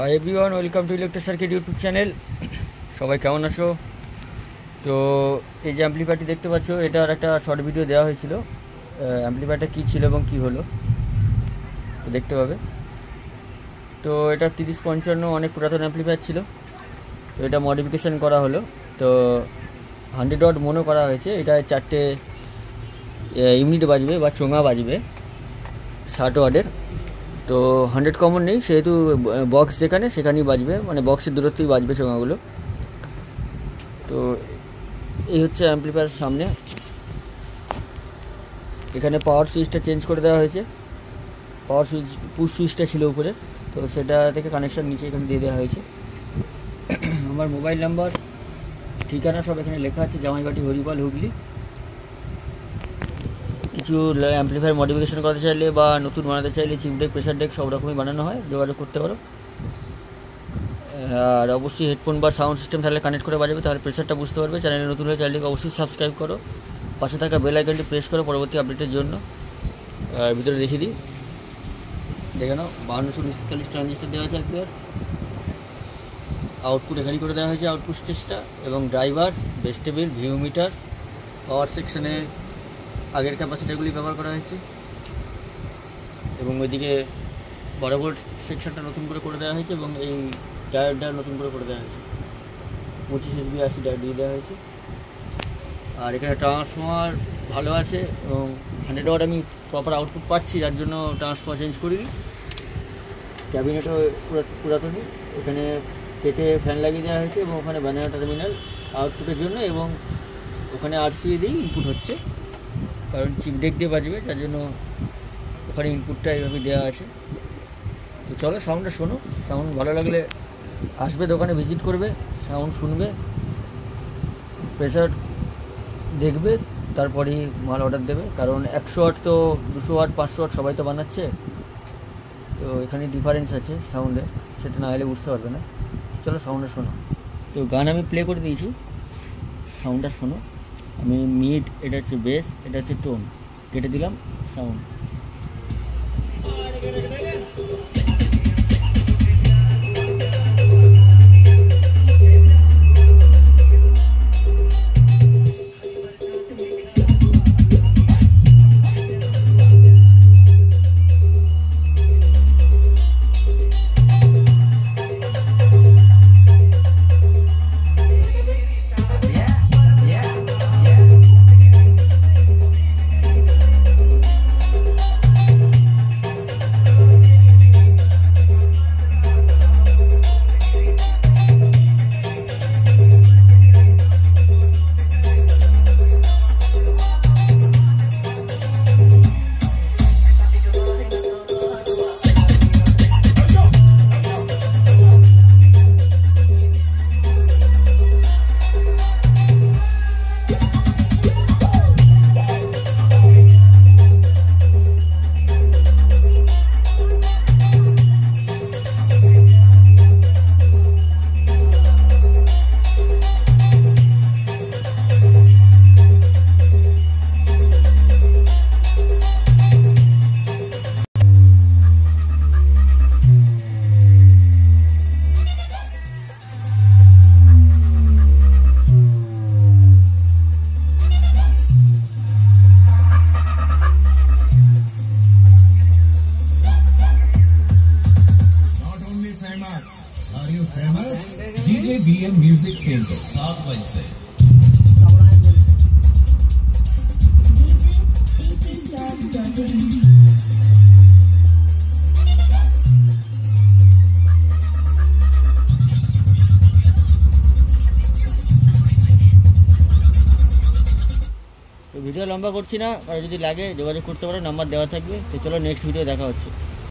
Hi everyone, welcome to electro circuit YouTube channel. সবাই কেমন আছো? তো এই যে অ্যাম্পলিফায়ারটি দেখতে পাচ্ছ, এটার একটা শর্ট ভিডিও দেওয়া হয়েছিল। অ্যাম্পলিফায়ারটা কী ছিল এবং কী হলো তো দেখতে পাবে। তো এটা 3055 অনেক পুরাতন অ্যাম্পলিফায়ার ছিল, তো এটা মডিফিকেশান করা হলো। তো 100 ওয়াট মোনো করা হয়েছে। এটা 4টে ইউনিট বাজবে বা চোঙা বাজবে 60 ওয়াটের। তো 100 কমন নেই, সেহেতু বক্স সেখানেই বাজবে, মানে বক্সের দূরত্বেই বাজবে চোঙাগুলো। তো এই হচ্ছে অ্যাম্পলিফায়ার সামনে। এখানে পাওয়ার সুইচটা চেঞ্জ করে দেওয়া হয়েছে। পাওয়ার সুইচ পুশ সুইচটা ছিল উপরে, তো সেটা থেকে কানেকশান নিচে এখানে দিয়ে দেওয়া হয়েছে। আমার মোবাইল নাম্বার, ঠিকানা সব এখানে লেখা আছে, জামাইবাটি, হরিপাল, হুগলি। কিছু অ্যাম্পলিফায়ার মডিফিকেশন করতে চাইলে বা নতুন বানাতে চাইলে চিপ ডেক, প্রেশার ডেক সব রকমই বানানো হয়, যোগাযোগ করতে পারো। আর অবশ্যই হেডফোন বা সাউন্ড সিস্টেম থাকলে কানেক্ট করে বাজাবে, তাহলে প্রেশারটা বুঝতে পারবে। চ্যানেলে নতুন হলে চ্যানেলকে অবশ্যই সাবস্ক্রাইব করো, পাশে থাকা বেল আইকনটি প্রেস করো পরবর্তী আপডেটের জন্য। ভিতরে দেখিয়ে দিই, দেখে নাও। 5240 ট্রানজিস্টার দেওয়া আছে একবার। আউটপুট এখানেই করে দেওয়া হয়েছে, আউটপুট স্টেজটা, এবং driver, base table, view meter, power সেকশনে আগের ক্যাপাসিটারগুলি ব্যবহার করা হয়েছে, এবং ওইদিকে 12 ভোল্ট সেকশনটা নতুন করে দেওয়া হয়েছে, এবং এই ডায়োডটা নতুন করে দেওয়া হয়েছে। 25 SB80 ডায়োড দিয়ে দেওয়া হয়েছে। আর এখানে ট্রান্সফর্মার ভালো আছে, এবং 100 ওয়াট আমি প্রপার আউটপুট পাচ্ছি, যার জন্য ট্রান্সফর্মার চেঞ্জ করিনি। ক্যাবিনেটও পুরাতনই। এখানে কেটে ফ্যান লাগিয়ে দেওয়া হয়েছে, এবং ওখানে ব্যানার টার্মিনাল আউটপুটের জন্য, এবং ওখানে RCA দিয়েই ইনপুট হচ্ছে, কারণ চিপ ডেক দিয়ে বাজবে, যার জন্য ওখানে ইনপুটটা এইভাবে দেওয়া আছে। তো চলো সাউন্ডটা শোনো। সাউন্ড ভালো লাগলে আসবে দোকানে, ভিজিট করবে, সাউন্ড শুনবে, প্রেশার দেখবে, তারপরেই মাল অর্ডার দেবে। কারণ 100 ওয়াট তো 200 ওয়াট 500 ওয়াট সবাই তো বানাচ্ছে, তো এখানে ডিফারেন্স আছে সাউন্ডের, সেটা না হলে বুঝতে পারবে না। চলো সাউন্ডটা শোনো। তো গান আমি প্লে করে দিয়েছি, সাউন্ডটা শোনো। আমি মিড, এটা হচ্ছে বেস, এটা হচ্ছে টোন, কেটে দিলাম sound. Are you famous? DJ BM Music Center, South Wednesday. তো ভিডিও লম্বা করছি না, আর যদি লাগে যোগাযোগ করতে পারো, নাম্বার দেওয়া থাকবে। তো চলো নেক্সট ভিডিও দেখা হচ্ছে।